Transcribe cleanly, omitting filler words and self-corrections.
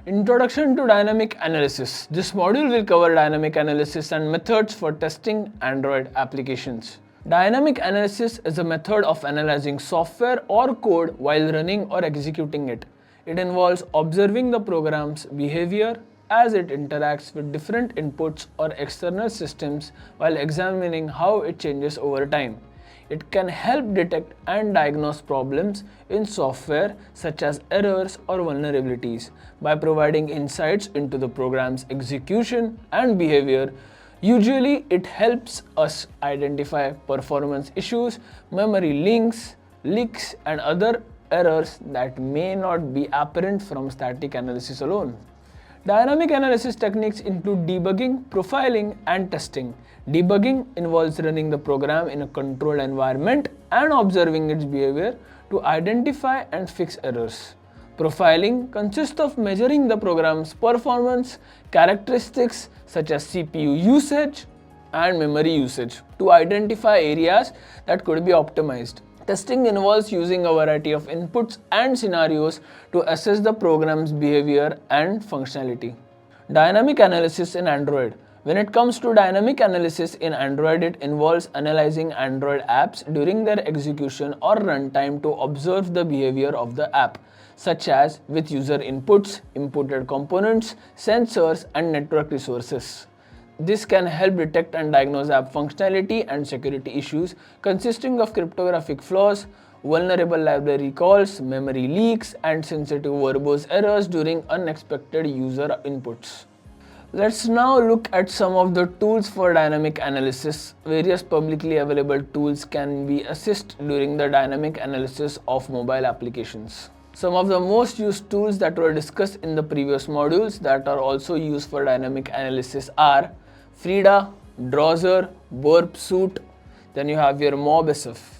Introduction to Dynamic Analysis. This module will cover dynamic analysis and methods for testing Android applications. Dynamic analysis is a method of analyzing software or code while running or executing it. It involves observing the program's behavior as it interacts with different inputs or external systems while examining how it changes over time. It can help detect and diagnose problems in software such as errors or vulnerabilities by providing insights into the program's execution and behavior. Usually, it helps us identify performance issues, memory leaks, and other errors that may not be apparent from static analysis alone. Dynamic analysis techniques include debugging, profiling, and testing. Debugging involves running the program in a controlled environment and observing its behavior to identify and fix errors. Profiling consists of measuring the program's performance characteristics such as CPU usage and memory usage to identify areas that could be optimized. Testing involves using a variety of inputs and scenarios to assess the program's behavior and functionality. Dynamic analysis in Android. When it comes to dynamic analysis in Android, it involves analyzing Android apps during their execution or runtime to observe the behavior of the app, such as with user inputs, imported components, sensors, and network resources. This can help detect and diagnose app functionality and security issues consisting of cryptographic flaws, vulnerable library calls, memory leaks, and sensitive verbose errors during unexpected user inputs. Let's now look at some of the tools for dynamic analysis. Various publicly available tools can be assist during the dynamic analysis of mobile applications. Some of the most used tools that were discussed in the previous modules that are also used for dynamic analysis are Frida, Drosser, Burp Suite, then you have your MobSF.